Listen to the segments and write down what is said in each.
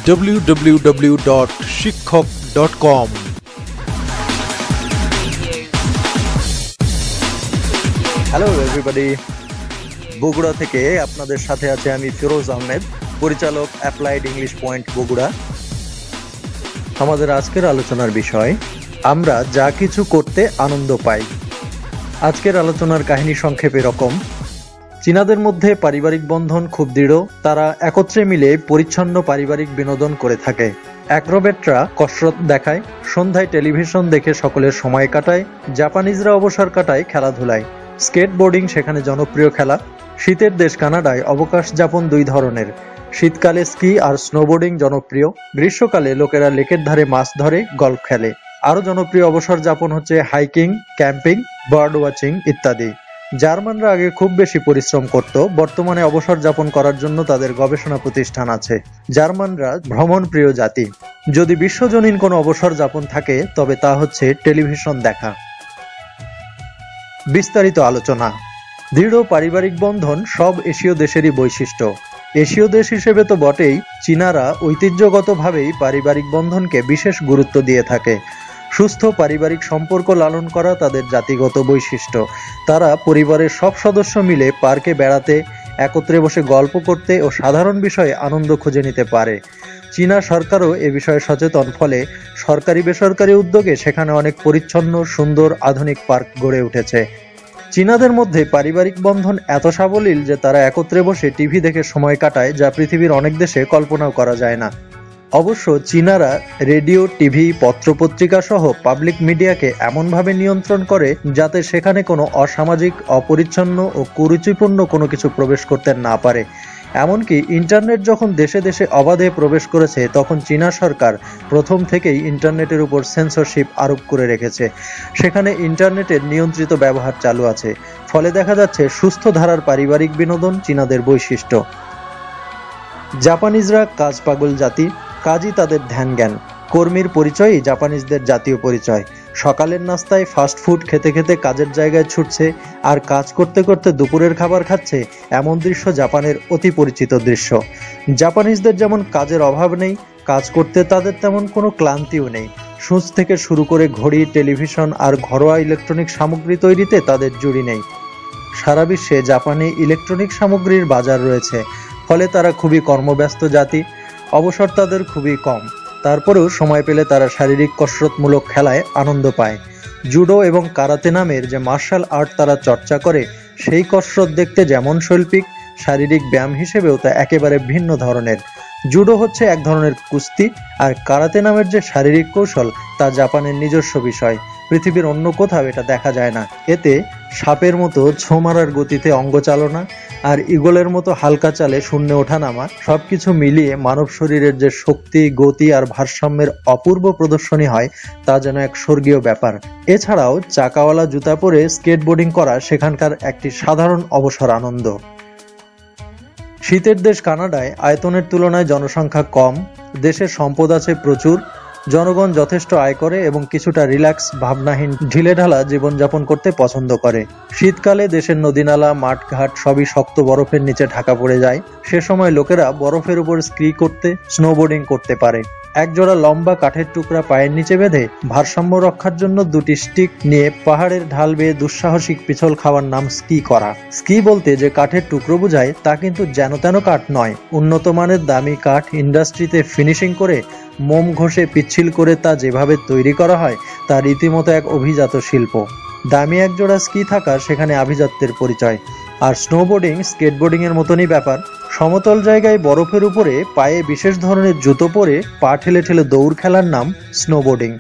www.shiক্ষok.com। Hello everybody, Bogura থেকে আপনাদের সাথে আছে আমি ফিরোজ আহমেদ, পরিচালক অ্যাপ্লাইড ইংলিশ পয়েন্ট বগুড়া। আমাদের আজকের আলোচনার বিষয়, আমরা যা কিছু করতে আনন্দ পাই। আজকের আলোচনার কাহিনী সংক্ষেপে এরকম: চীনাদের মধ্যে পারিবারিক বন্ধন খুব দৃঢ়। তারা একত্রে মিলে পরিচ্ছন্ন পারিবারিক বিনোদন করে থাকে। অ্যাক্রোবেটরা কসরত দেখায়, সন্ধ্যায় টেলিভিশন দেখে সকলের সময় কাটায়। জাপানিজরা অবসর কাটায় খেলাধুলায়। স্কেটবোর্ডিং সেখানে জনপ্রিয় খেলা। শীতের দেশ কানাডায় অবকাশ যাপন দুই ধরনের। শীতকালে স্কি আর স্নোবোর্ডিং জনপ্রিয়। গ্রীষ্মকালে লোকেরা লেকের ধারে মাছ ধরে, গল্ফ খেলে। আরো জনপ্রিয় অবসর যাপন হচ্ছে হাইকিং, ক্যাম্পিং, বার্ড ওয়াচিং ইত্যাদি। জার্মানরা আগে খুব বেশি পরিশ্রম করত, বর্তমানে অবসর যাপন করার জন্য তাদের গবেষণা প্রতিষ্ঠান আছে। জার্মানরা ভ্রমণ প্রিয় জাতি। যদি বিশ্বজনীন কোনো অবসর যাপন থাকে তবে তা হচ্ছে টেলিভিশন দেখা। বিস্তারিত আলোচনা। দৃঢ় পারিবারিক বন্ধন সব এশীয় দেশেরই বৈশিষ্ট্য। এশীয় দেশ হিসেবে তো বটেই, চীনারা ঐতিহ্যগতভাবেই পারিবারিক বন্ধনকে বিশেষ গুরুত্ব দিয়ে থাকে। সুস্থ পারিবারিক সম্পর্ক লালন করা তাদের জাতিগত বৈশিষ্ট্য। তারা পরিবারের সব সদস্য মিলে পার্কে বেড়াতে, একত্রে বসে গল্প করতে ও সাধারণ বিষয়ে আনন্দ খুঁজে নিতে পারে। চীনা সরকারও এ বিষয়ে সচেতন, ফলে সরকারি বেসরকারি উদ্যোগে সেখানে অনেক পরিচ্ছন্ন, সুন্দর, আধুনিক পার্ক গড়ে উঠেছে। চীনাদের মধ্যে পারিবারিক বন্ধন এত সাবলীল যে তারা একত্রে বসে টিভি দেখে সময় কাটায়, যা পৃথিবীর অনেক দেশে কল্পনাও করা যায় না। অবশ্য চীনারা রেডিও, টিভি, পত্রপত্রিকা সহ পাবলিক মিডিয়াকে এমনভাবে নিয়ন্ত্রণ করে যাতে সেখানে কোনো অসামাজিক, অপরিচ্ছন্ন ও কুরুচিপূর্ণ কোনো কিছু প্রবেশ করতে না পারে। এমনকি ইন্টারনেট যখন দেশে দেশে অবাধে প্রবেশ করেছে, তখন চীনা সরকার প্রথম থেকেই ইন্টারনেটের উপর সেন্সরশিপ আরোপ করে রেখেছে। সেখানে ইন্টারনেটের নিয়ন্ত্রিত ব্যবহার চালু আছে। ফলে দেখা যাচ্ছে সুস্থ ধারার পারিবারিক বিনোদন চীনাদের বৈশিষ্ট্য। জাপানিজরা কাজ পাগল জাতি। কাজই তাদের ধ্যান জ্ঞান। কর্মীর পরিচয়ই জাপানিজদের জাতীয় পরিচয়। সকালের নাস্তায় ফাস্ট ফুড খেতে খেতে কাজের জায়গায় ছুটছে, আর কাজ করতে করতে দুপুরের খাবার খাচ্ছে, এমন দৃশ্য জাপানের অতি পরিচিত দৃশ্য। জাপানিজদের যেমন কাজের অভাব নেই, কাজ করতে তাদের তেমন কোনো ক্লান্তিও নেই। সূচ থেকে শুরু করে ঘড়ি, টেলিভিশন আর ঘরোয়া ইলেকট্রনিক সামগ্রী তৈরিতে তাদের জুড়ি নেই। সারা বিশ্বে জাপানে ইলেকট্রনিক সামগ্রীর বাজার রয়েছে, ফলে তারা খুবই কর্মব্যস্ত জাতি। অবসর তাদের খুবই কম। তারপরেও সময় পেলে তারা শারীরিক কসরতমূলক খেলায় আনন্দ পায়। জুডো এবং কারাতে নামের যে মার্শাল আর্ট তারা চর্চা করে, সেই কসরত দেখতে যেমন শৈল্পিক, শারীরিক ব্যায়াম হিসেবেও তা একেবারে ভিন্ন ধরনের। জুডো হচ্ছে এক ধরনের কুস্তি, আর কারাতে নামের যে শারীরিক কৌশল তা জাপানের নিজস্ব বিষয়। পৃথিবীর অন্য কোথাও এটা দেখা যায় না। এতে সাপের মতো ছোঁ মারার গতিতে অঙ্গচালনা আর ঈগলের মতো হালকা চালে শূন্যে ওঠানামা, সবকিছু মিলিয়ে মানব শরীরের যে শক্তি, গতি আর ভারসাম্যের অপূর্ব প্রদর্শনী হয়, তা যেন এক স্বর্গীয় ব্যাপার। এছাড়াও চাকাওয়ালা জুতা পরে স্কেটবোর্ডিং করা সেখানকার একটি সাধারণ অবসর আনন্দ। শীতের দেশ কানাডায় আয়তনের তুলনায় জনসংখ্যা কম, দেশের সম্পদ আছে প্রচুর, জনগণ যথেষ্ট আয় করে এবং কিছুটা রিল্যাক্স, ভাবনাহীন, ঢিলেঢালা জীবনযাপন করতে পছন্দ করে। শীতকালে দেশের নদীনালা, মাঠঘাট সবই শক্ত বরফের নিচে ঢাকা পড়ে যায়। সে সময় লোকেরা বরফের উপর স্কি করতে, স্নোবোর্ডিং করতে পারে। একজোড়া লম্বা কাঠের টুকরা পায়ের নিচে বেঁধে ভারসাম্য রক্ষার জন্য দুটি স্টিক নিয়ে পাহাড়ের ঢাল বেয়ে দুঃসাহসিক পিছল খাওয়ার নাম স্কি করা। স্কি বলতে যে কাঠের টুকরো বোঝায় তা কিন্তু যেন তেন কাঠ নয়। উন্নত মানের দামি কাঠ ইন্ডাস্ট্রিতে ফিনিশিং করে, মোম ঘষে পিচ্ছিল করে তা যেভাবে তৈরি করা হয়, তা রীতিমতো এক অভিজাত শিল্প। দামি একজোড়া স্কি থাকা সেখানে আভিজাত্যের পরিচয়। আর স্নোবোর্ডিং স্কেটবোর্ডিং এর মতনই ব্যাপার। সমতল জায়গায় বরফের উপরে পায়ে বিশেষ ধরনের জুতো পরে পা ঠেলে ঠেলে দৌড় খেলার নাম স্নোবোর্ডিং।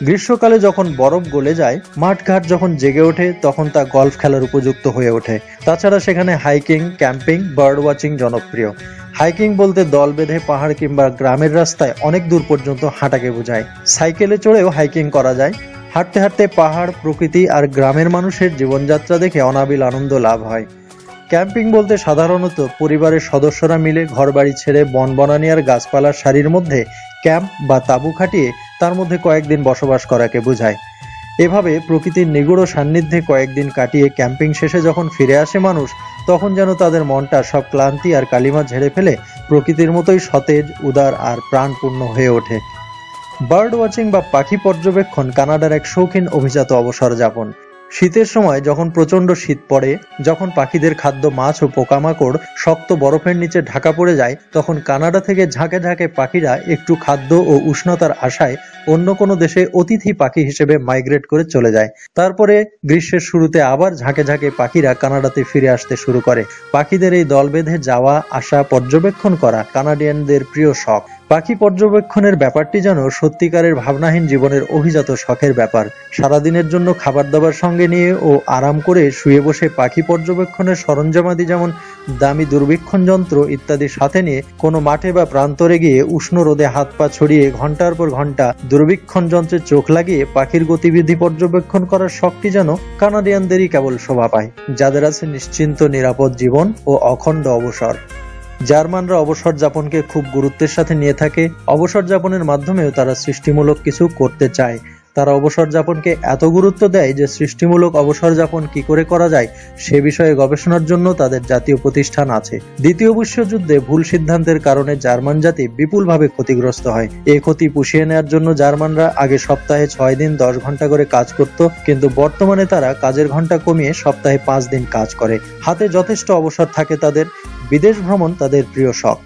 গ্রীষ্মকালে যখন বরফ গলে যায়, মাঠঘাট যখন জেগে ওঠে, তখন তা গল্ফ খেলার উপযুক্ত হয়ে ওঠে। তাছাড়া সেখানে হাইকিং, ক্যাম্পিং, বার্ড ওয়াচিং জনপ্রিয়। হাইকিং বলতে দল বেঁধে পাহাড় কিংবা গ্রামের রাস্তায় অনেক দূর পর্যন্ত হাঁটাকে বোঝায়। সাইকেলে চড়েও হাইকিং করা যায়। হাঁটতে হাঁটতে পাহাড়, প্রকৃতি আর গ্রামের মানুষের জীবনযাত্রা দেখে অনাবিল আনন্দ লাভ হয়। ক্যাম্পিং বলতে সাধারণত পরিবারের সদস্যরা মিলে ঘরবাড়ি ছেড়ে বনবনানী আর গাছপালার সারির মধ্যে ক্যাম্প বা তাঁবু খাটিয়ে তার মধ্যে কয়েকদিন বসবাস করাকে বোঝায়। এভাবে প্রকৃতির নিগূঢ় সান্নিধ্যে কয়েকদিন কাটিয়ে ক্যাম্পিং শেষে যখন ফিরে আসে মানুষ, তখন যেন তাদের মনটা সব ক্লান্তি আর কালিমা ঝেড়ে ফেলে প্রকৃতির মতোই সতেজ, উদার আর প্রাণপূর্ণ হয়ে ওঠে। বার্ড ওয়াচিং বা পাখি পর্যবেক্ষণ কানাডার এক শৌখিন অভিজাত অবসর যাপন। শীতের সময় যখন প্রচন্ড শীত পড়ে, যখন পাখিদের খাদ্য মাছ ও পোকামাকড় শক্ত বরফের নিচে ঢাকা পড়ে যায়, তখন কানাডা থেকে ঝাঁকে ঝাঁকে পাখিরা একটু খাদ্য ও উষ্ণতার আশায় অন্য কোনো দেশে অতিথি পাখি হিসেবে মাইগ্রেট করে চলে যায়। তারপরে গ্রীষ্মের শুরুতে আবার ঝাঁকে ঝাঁকে পাখিরা কানাডাতে ফিরে আসতে শুরু করে। পাখিদের এই দল বেঁধে যাওয়া আসা পর্যবেক্ষণ করা কানাডিয়ানদের প্রিয় শখ। পাখি পর্যবেক্ষণের ব্যাপারটি যেন সত্যিকারের ভাবনাহীন জীবনের অভিজাত শখের ব্যাপার। সারাদিনের জন্য খাবার দাবার সঙ্গে নিয়ে ও আরাম করে শুয়ে বসে পাখি পর্যবেক্ষণের সরঞ্জামাদি যেমন দামি দূরবীক্ষণ যন্ত্র ইত্যাদি সাথে নিয়ে কোনো মাঠে বা প্রান্তরে গিয়ে উষ্ণ রোদে হাত পা ছড়িয়ে ঘন্টার পর ঘন্টা দূরবীক্ষণ যন্ত্রে চোখ লাগিয়ে পাখির গতিবিধি পর্যবেক্ষণ করার শখটি যেন কানাডিয়ানদেরই কেবল শোভা পায়, যাদের আছে নিশ্চিন্ত নিরাপদ জীবন ও অখণ্ড অবসর। জার্মানরা অবসর যাপনকে খুব গুরুত্বের সাথে নিয়ে থাকে। অবসর যাপনের মাধ্যমেও তারা সৃষ্টিমূলক কিছু করতে চায়। তারা অবসর যাপনকে এত গুরুত্ব দেয় যে সৃষ্টিমূলক অবসর যাপন কি করে করা যায় সে বিষয়ে গবেষণার জন্য তাদের জাতীয় প্রতিষ্ঠান আছে। দ্বিতীয় বিশ্বযুদ্ধে ভুল সিদ্ধান্তের কারণে জার্মান জাতি বিপুলভাবে ক্ষতিগ্রস্ত হয়। এই ক্ষতি পুষিয়ে নেওয়ার জন্য জার্মানরা আগে সপ্তাহে 6 দিন 10 ঘন্টা করে কাজ করত, কিন্তু বর্তমানে তারা কাজের ঘন্টা কমিয়ে সপ্তাহে 5 দিন কাজ করে। হাতে যথেষ্ট অবসর থাকে তাদের। বিদেশ ভ্রমণ তাদের প্রিয় শখ।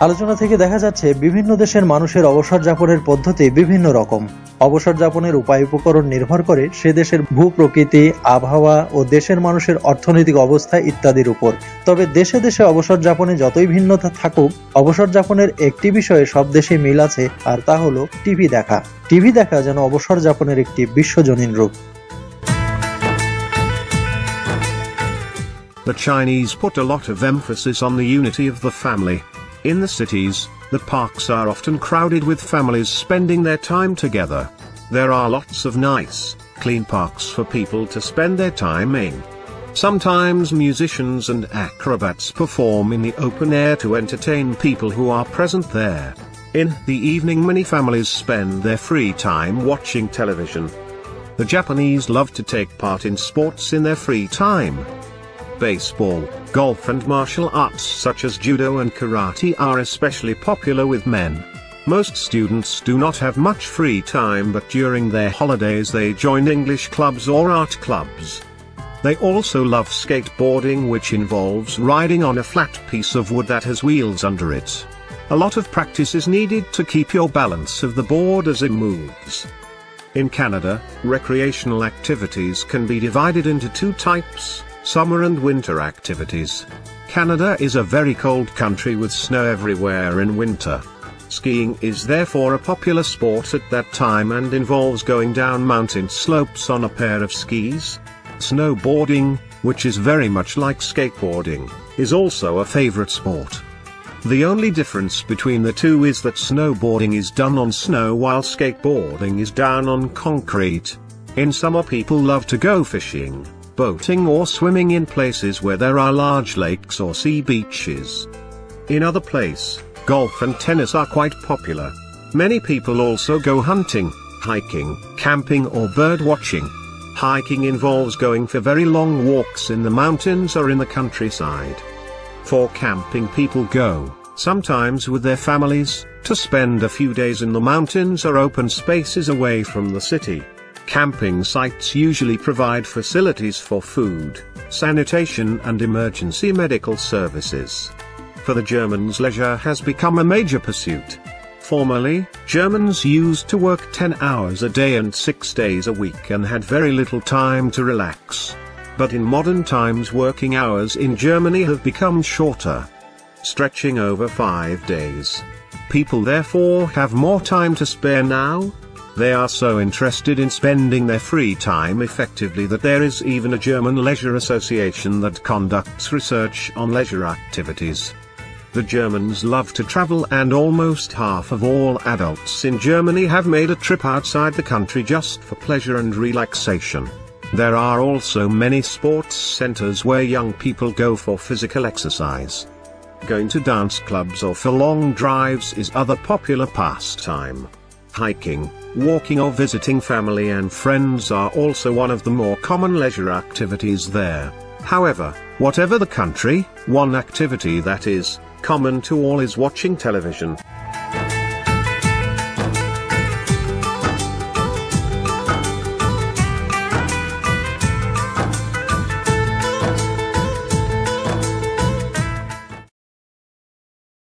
আলোচনা থেকে দেখা যাচ্ছে বিভিন্ন দেশের মানুষের অবসর যাপনের পদ্ধতি বিভিন্ন রকম। অবসর যাপনের উপায় উপকরণ নির্ভর করে সে দেশের ভূপ্রকৃতি, আবহাওয়া ও দেশের মানুষের অর্থনৈতিক অবস্থা ইত্যাদির উপর। তবে দেশে দেশে অবসর যাপনে যতই ভিন্নতা থাকুক, অবসর যাপনের একটি বিষয়ে সব দেশে মিল আছে, আর তা হলো টিভি দেখা। টিভি দেখা যেন অবসর যাপনের একটি বিশ্বজনীন রূপ। The Chinese put a lot of emphasis on the unity of the family. In the cities, the parks are often crowded with families spending their time together. There are lots of nice, clean parks for people to spend their time in. Sometimes musicians and acrobats perform in the open air to entertain people who are present there. In the evening, many families spend their free time watching television. The Japanese love to take part in sports in their free time. Baseball, golf and martial arts such as judo and karate are especially popular with men. Most students do not have much free time, but during their holidays they join English clubs or art clubs. They also love skateboarding, which involves riding on a flat piece of wood that has wheels under it. A lot of practice is needed to keep your balance of the board as it moves. In Canada, recreational activities can be divided into 2 types: summer and winter activities. Canada is a very cold country with snow everywhere in winter. Skiing is therefore a popular sport at that time and involves going down mountain slopes on a pair of skis. Snowboarding, which is very much like skateboarding, is also a favorite sport. The only difference between the two is that snowboarding is done on snow while skateboarding is done on concrete. In summer, people love to go fishing, boating or swimming in places where there are large lakes or sea beaches. In other places, golf and tennis are quite popular. Many people also go hunting, hiking, camping or bird watching. Hiking involves going for very long walks in the mountains or in the countryside. For camping, people go, sometimes with their families, to spend a few days in the mountains or open spaces away from the city. Camping sites usually provide facilities for food, sanitation and emergency medical services. For the Germans, leisure has become a major pursuit. Formerly, Germans used to work 10 hours a day and 6 days a week and had very little time to relax. But in modern times, working hours in Germany have become shorter, stretching over 5 days. People therefore have more time to spare now. They are so interested in spending their free time effectively that there is even a German leisure association that conducts research on leisure activities. The Germans love to travel, and almost half of all adults in Germany have made a trip outside the country just for pleasure and relaxation. There are also many sports centers where young people go for physical exercise. Going to dance clubs or for long drives is other popular pastime. Hiking, walking or visiting family and friends are also one of the more common leisure activities there. However, whatever the country, one activity that is common to all is watching television.